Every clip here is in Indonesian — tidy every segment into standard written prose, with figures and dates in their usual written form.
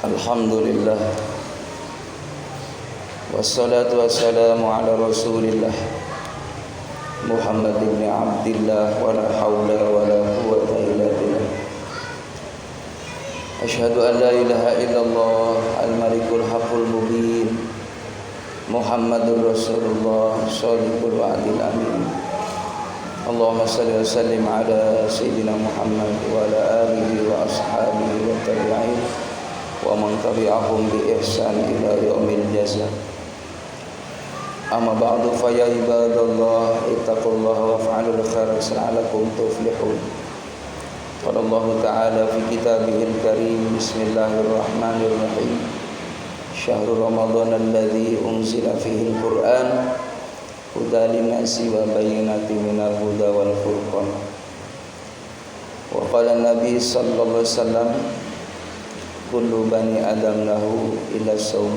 Alhamdulillah, wassalatu wassalamu ala rasulillah Muhammad ibn Abdillah, wa la hawla wa la quwwata illa billah. Asyhadu an la ilaha illallah al-malikul haqqul mubin, Muhammadur Rasulullah shadiqul wa'dil amin. Allahumma salli wa sallim ala sayyidina Muhammad wa ala alihi wa ashabihi wa tabi'in wa man tabi'ahum bi ihsan ila yaumil jazaa. Amma ba'du, fa ya ibadallah ittaqullaha waf'alul khaira la'allakum tuflihun. Qala Allah ta'ala fi kitabihil karim, bismillahirrahmanirrahim. Syahrul Ramadan alladzi unzila fihi al-Qur'an hudan lin-nasi wa bayyinatin minal huda wal furqan. Wa qala an-nabi sallallahu alaihi wasallam, kullu bani adam lahu illa saum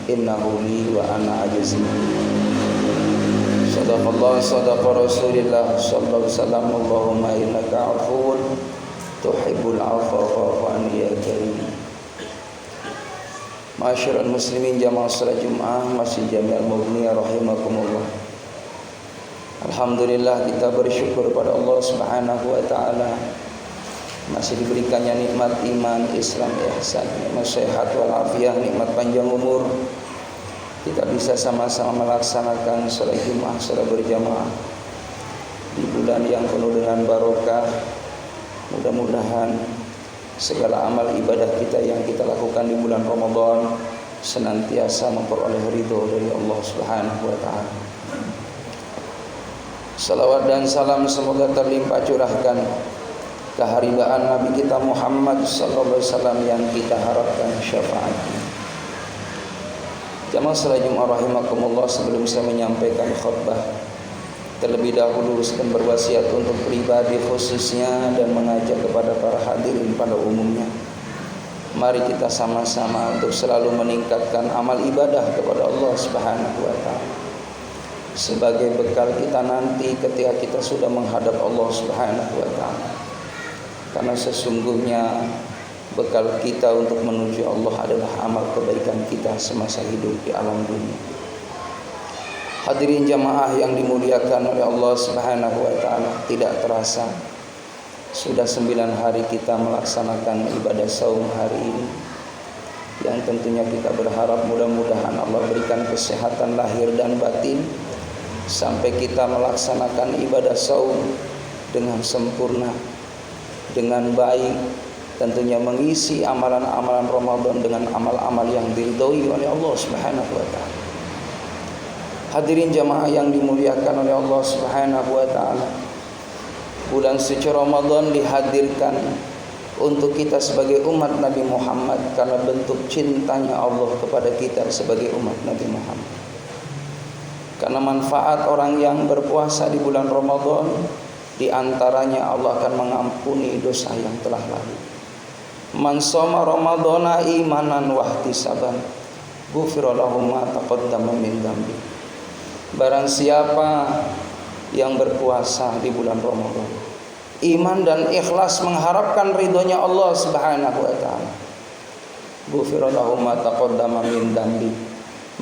innahu li wa ana ajizi. Sadaqallah sadaqa rasulillah sallallahu alaihi wasallam. Allahumma innaka afuwun tuhibbul afwa fa'fu anni ya karim. Ma'asyiral muslimin jamaah salat Jumat Masjid Jami' Al-Mughniyah rahimakumullah. Alhamdulillah, kita bersyukur pada Allah Subhanahu wa taala masih diberikannya nikmat iman, Islam, ihsan, nikmat sehat wal afiah, nikmat panjang umur. Kita bisa sama-sama melaksanakan salat Jumat secara berjamaah di bulan yang penuh dengan barokah. Mudah-mudahan segala amal ibadah kita yang kita lakukan di bulan Ramadan senantiasa memperoleh ridho dari Allah Subhanahu wa taala. Salawat dan salam semoga terlimpah curahkan keharibaan Nabi kita Muhammad sallallahu alaihi wasallam yang kita harapkan syafaatnya. Jamaah salat Jumat rahimakumullah, sebelum saya menyampaikan khutbah, terlebih dahulu saya berwasiat untuk pribadi khususnya dan mengajak kepada para hadirin pada umumnya. Mari kita sama-sama untuk selalu meningkatkan amal ibadah kepada Allah Subhanahu wa taala sebagai bekal kita nanti ketika kita sudah menghadap Allah Subhanahu wa taala. Karena sesungguhnya bekal kita untuk menuju Allah adalah amal kebaikan kita semasa hidup di alam dunia. Hadirin jamaah yang dimuliakan oleh Allah Subhanahu wa taala, tidak terasa sudah 9 hari kita melaksanakan ibadah saum hari ini, yang tentunya kita berharap mudah-mudahan Allah berikan kesehatan lahir dan batin sampai kita melaksanakan ibadah saum dengan sempurna, dengan baik, tentunya mengisi amalan-amalan Ramadan dengan amal-amal yang diridhoi oleh Allah Subhanahu wa taala. Hadirin jamaah yang dimuliakan oleh Allah Subhanahu wa taala, bulan suci Ramadan dihadirkan untuk kita sebagai umat Nabi Muhammad karena bentuk cintanya Allah kepada kita sebagai umat Nabi Muhammad. Karena manfaat orang yang berpuasa di bulan Ramadan, di antaranya Allah akan mengampuni dosa yang telah lalu. Man shoma ramadhana imanan wa ihtisaban ghufira lahu ma taqaddama min dzambi. Barang siapa yang berpuasa di bulan Ramadan, iman dan ikhlas mengharapkan ridhonya Allah Subhanahu wa taala, ghufira lahu ma taqaddama min dzambi,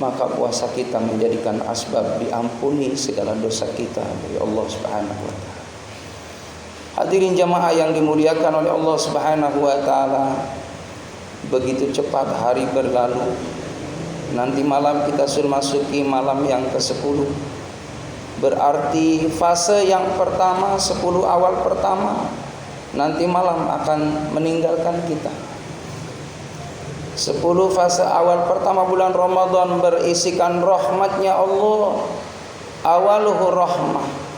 maka puasa kita menjadikan asbab diampuni segala dosa kita dari Allah Subhanahu wa taala. Hadirin jamaah yang dimuliakan oleh Allah Subhanahu wa taala, begitu cepat hari berlalu. Nanti malam kita sudah masuki malam yang ke-10. Berarti fase yang pertama, 10 awal pertama, nanti malam akan meninggalkan kita. 10 fase awal pertama bulan Ramadan berisikan rahmatnya Allah. Awaluhu rahmah.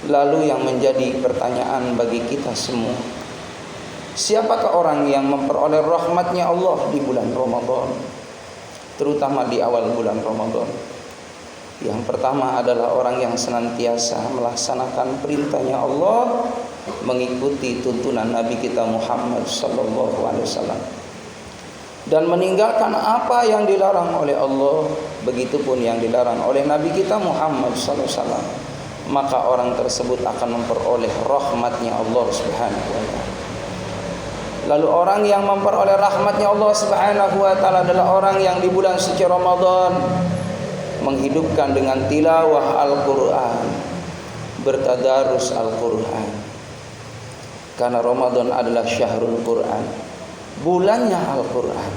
Lalu yang menjadi pertanyaan bagi kita semua, siapakah orang yang memperoleh rahmatnya Allah di bulan Ramadan, terutama di awal bulan Ramadan? Yang pertama adalah orang yang senantiasa melaksanakan perintahnya Allah, mengikuti tuntunan Nabi kita Muhammad sallallahu alaihi wasallam, dan meninggalkan apa yang dilarang oleh Allah, begitupun yang dilarang oleh Nabi kita Muhammad sallallahu alaihi wasallam. Maka orang tersebut akan memperoleh rahmatnya Allah Subhanahu wa taala. Lalu orang yang memperoleh rahmatnya Allah Subhanahu wa taala adalah orang yang di bulan suci Ramadan menghidupkan dengan tilawah Al-Qur'an, bertadarus Al-Qur'an. Karena Ramadan adalah syahrul Qur'an, bulannya Al-Qur'an.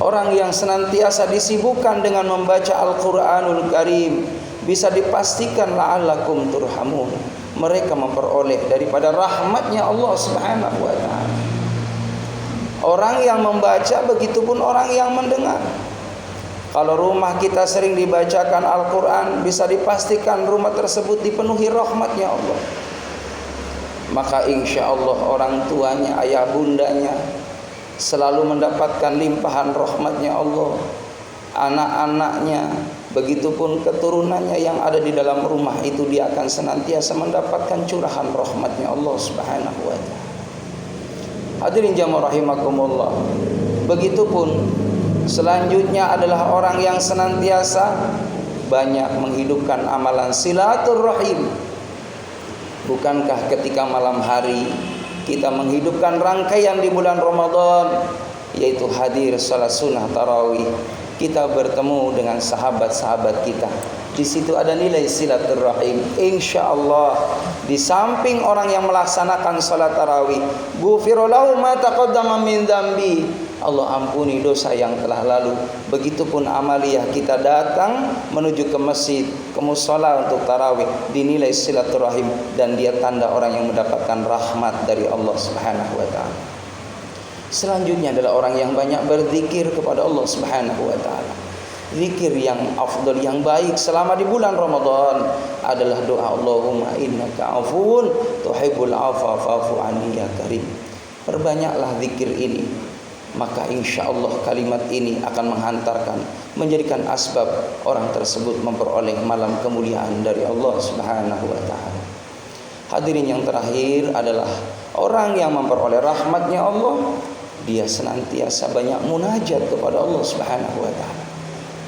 Orang yang senantiasa disibukkan dengan membaca Al-Qur'anul Karim, bisa dipastikan la'allakum turhamun, mereka memperoleh daripada rahmatnya Allah Subhanahu wa taala. Orang yang membaca, begitupun orang yang mendengar. Kalau rumah kita sering dibacakan Al-Quran, bisa dipastikan rumah tersebut dipenuhi rahmatnya Allah. Maka insya Allah orang tuanya, ayah bundanya selalu mendapatkan limpahan rahmatnya Allah. Anak-anaknya, begitupun keturunannya yang ada di dalam rumah itu, dia akan senantiasa mendapatkan curahan rahmatnya Allah Subhanahu wa ta'ala. Hadirin jamaah rahimakumullah. Begitupun selanjutnya adalah orang yang senantiasa banyak menghidupkan amalan silaturrahim. Bukankah ketika malam hari kita menghidupkan rangkaian di bulan Ramadan, yaitu hadir salat sunnah tarawih, kita bertemu dengan sahabat-sahabat kita. Di situ ada nilai silaturrahim. Insya Allah di samping orang yang melaksanakan salat tarawih, ghufira lahu ma taqaddama min dzambi, Allah ampuni dosa yang telah lalu. Begitupun amaliyah kita datang menuju ke masjid, ke mushola untuk tarawih, dinilai silaturahim, dan dia tanda orang yang mendapatkan rahmat dari Allah Subhanahu wa taala. Selanjutnya adalah orang yang banyak berzikir kepada Allah Subhanahu wa taala. Zikir yang afdal, yang baik selama di bulan Ramadan adalah doa Allahumma innaka afuwun tuhibbul afwa fa'fu anni ya karim. Perbanyaklah zikir ini, maka insya Allah kalimat ini akan menghantarkan, menjadikan asbab orang tersebut memperoleh malam kemuliaan dari Allah Subhanahu wa ta'ala. Hadirin yang terakhir adalah orang yang memperoleh rahmatnya Allah, dia senantiasa banyak munajat kepada Allah Subhanahu wa ta'ala.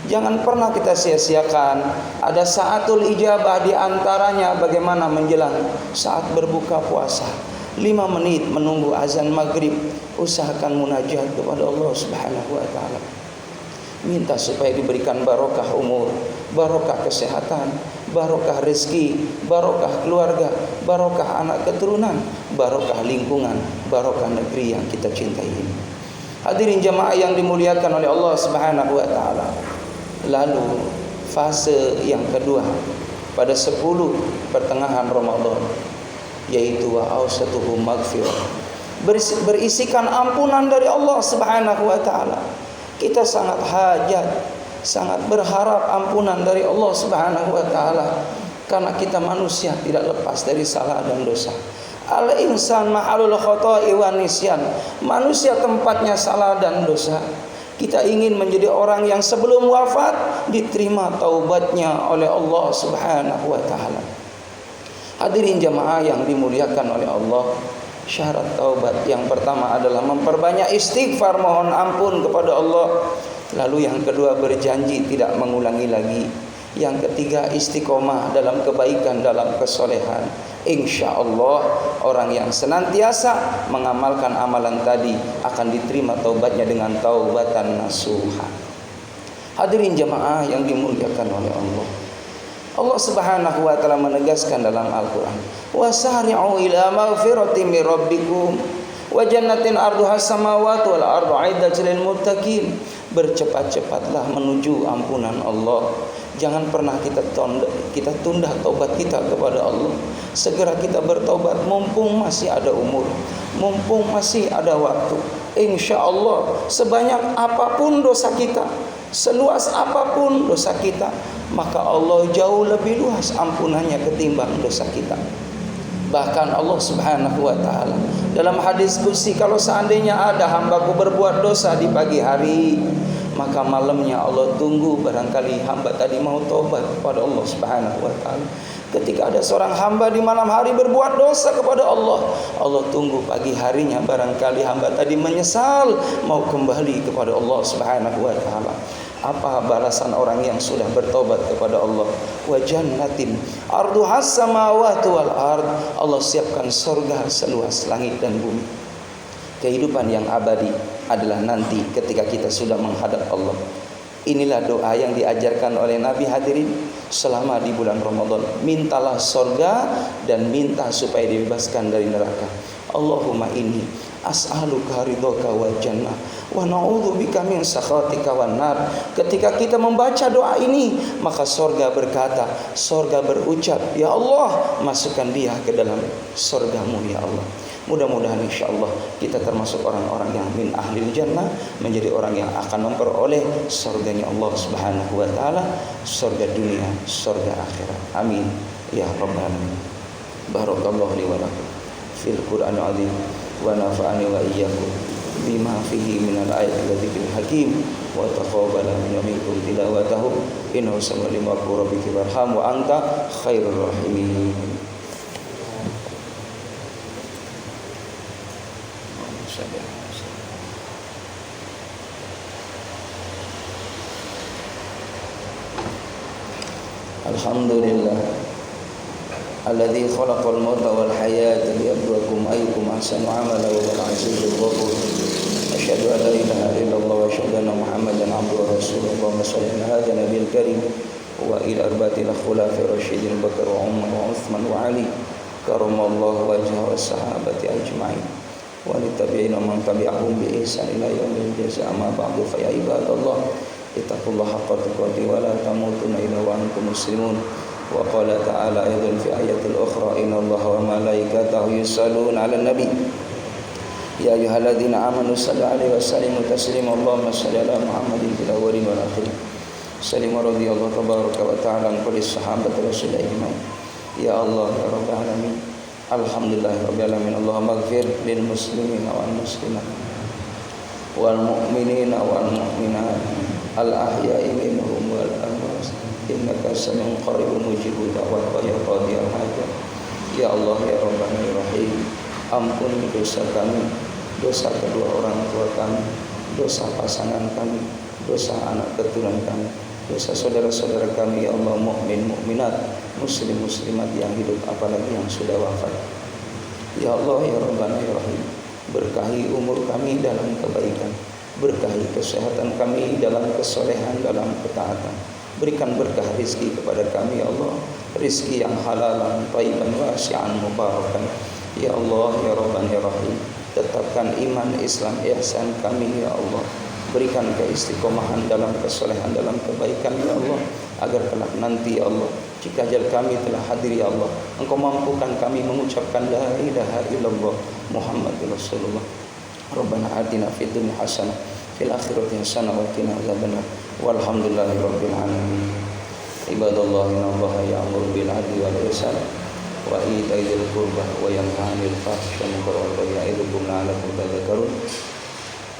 Jangan pernah kita sia-siakan. Ada saatul ijabah, di antaranya bagaimana menjelang saat berbuka puasa. 5 menit menunggu azan maghrib, usahakan munajat kepada Allah Subhanahu wa ta'ala. Minta supaya diberikan barokah umur, barokah kesehatan, barokah rezeki, barokah keluarga, barokah anak keturunan, barokah lingkungan, barokah negeri yang kita cintai ini. Hadirin jamaah yang dimuliakan oleh Allah Subhanahu wa ta'ala. Lalu fase yang kedua pada 10 pertengahan Ramadan, yaitu wa awsatuhu maghfirah, berisikan ampunan dari Allah Subhanahu wa ta'ala. Kita sangat hajat, sangat berharap ampunan dari Allah Subhanahu wa ta'ala, karena kita manusia tidak lepas dari salah dan dosa. Al-insan ma'alul khata'i wa nisyan, manusia tempatnya salah dan dosa. Kita ingin menjadi orang yang sebelum wafat diterima taubatnya oleh Allah Subhanahu wa ta'ala. Hadirin jamaah yang dimuliakan oleh Allah, syarat taubat yang pertama adalah memperbanyak istighfar, mohon ampun kepada Allah. Lalu yang kedua, berjanji tidak mengulangi lagi. Yang ketiga, istiqomah dalam kebaikan, dalam kesolehan. Insya Allah orang yang senantiasa mengamalkan amalan tadi akan diterima taubatnya dengan taubatan nasuha. Hadirin jamaah yang dimuliakan oleh Allah, Allah Subhanahu wa ta'ala menegaskan dalam Al-Quran, wasari'u ila maghfiratin min rabbikum wa jannatin arduha samawati wal ardu 'iddatul lil muttaqin. Bercepat-cepatlah menuju ampunan Allah. Jangan pernah kita tunda taubat kita kepada Allah. Segera kita bertaubat mumpung masih ada umur, mumpung masih ada waktu. Insya Allah sebanyak apapun dosa kita, seluas apapun dosa kita, maka Allah jauh lebih luas ampunannya ketimbang dosa kita. Bahkan Allah Subhanahu wa ta'ala dalam hadis qudsi, kalau seandainya ada hambaku berbuat dosa di pagi hari, maka malamnya Allah tunggu barangkali hamba tadi mau taubat kepada Allah Subhanahu wa ta'ala. Ketika ada seorang hamba di malam hari berbuat dosa kepada Allah, Allah tunggu pagi harinya barangkali hamba tadi menyesal mau kembali kepada Allah Subhanahu wa ta'ala. Apa balasan orang yang sudah bertobat kepada Allah? Wa jannatin arduhas samawati wal ard, Allah siapkan surga seluas langit dan bumi. Kehidupan yang abadi adalah nanti ketika kita sudah menghadap Allah. Inilah doa yang diajarkan oleh Nabi hadirin selama di bulan Ramadan. Mintalah surga dan minta supaya dibebaskan dari neraka. Allahumma inni as'aluka ridhoka wal jannah wa na'udzubika min sakhatika wan nar. Ketika kita membaca doa ini, maka surga berkata, surga berucap, ya Allah, masukkan dia ke dalam surgamu ya Allah. Mudah-mudahan insyaallah kita termasuk orang-orang yang min ahlil jannah, menjadi orang yang akan memperoleh surganya Allah Subhanahu wa taala, surga dunia, surga akhirat. Amin ya rabbal alamin. Barakallahu li wa lakum fil Qur'anil azim wa nafa'ani wa iyyakum bima fihi minal ayatil dzikril hakim wa taqabbala minna minkum tilawatahu innahu sami'un rabbiki warham wa anta khairur rahimin. Alhamdulillah alladzi khalaqal mauta wal hayata liyabluwakum ayyukum ahsanu amala wa huwal azizul ghafur. Asyhadu an la ilaha illallah wa asyhadu anna Muhammadan abduhu wa rasuluhu. Allahumma shalli ala hadzal nabiyil karim wa ila arba'atil khulafa'ir rasyidin Bakar wa Umar wa Utsman wa Ali karamallahu wajhahu was sahabati ajma'in wa litabi'in wa man tabi'ahum bi ihsan ila yaumil jazaa. Amma ba'du fa ya ibadallah ittaqullaha haqqa tuqatih wa la tamutunna illa wa antum muslimun. Wa qala ta'ala aidan fi ayatil ukhra innallaha wa malaikatahu yusholluna 'alan nabi ya ayyuhalladzina amanu shallu 'alaihi wa sallimu taslima. Allahumma shalli 'ala Muhammadin fil awwalin wal akhirin. Sallim radhiyallahu tabaraka wa ta'ala an kulli sahabat rasulillah ajmain. Ya Allah ya rabbal alamin. Alhamdulillahirabbil alamin. Allahumma ighfir lil muslimina wal muslimat wal mu'minina wal mu'minat al ahya'i minhum wal amwat innaka sami'un qaribun mujibud da'wat wa ya qadiyal hajat. Ya Allah ya rabbana ya rahim, ampuni dosa kami, dosa kedua orang tua kami, dosa pasangan kami, dosa anak keturunan kami, dosa saudara-saudara kami ya Allah, mukmin mukminat, muslim muslimat yang hidup apalagi yang sudah wafat. Ya Allah ya rabbana ya rahim, berkahi umur kami dalam kebaikan, berkahi kesehatan kami dalam kesolehan, dalam ketaatan. Berikan berkah rizki kepada kami ya Allah, rizki yang halalan, thayyiban, wasi'an, mubarakan. Ya Allah ya Rabban ya Rahim, tetapkan iman Islam ihsan kami ya Allah. Berikan keistiqomahan dalam kesolehan, dalam kebaikan ya Allah, agar kelak nanti ya Allah, jika ajal kami telah hadir ya Allah, Engkau mampukan kami mengucapkan la ilaha illallah Muhammadur Rasulullah. Rabbana atina fid dunya hasanah fil akhirati hasanah wa qina adzabannar. Walhamdulillahirabbil alamin. Ibadallah innallaha ya'muru bil 'adli wal ihsan wa ita'i dzil qurba wa yanha 'anil fahsya'i wal munkari wa ya'idukum la'allakum tadhakkarun.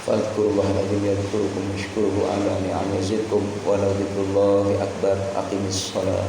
Fadhkurullaha alladzi yadhkurukum washkuruhu 'ala ni'amihi yazidkum wa la dzikrullahi akbar. Aqimis shalah.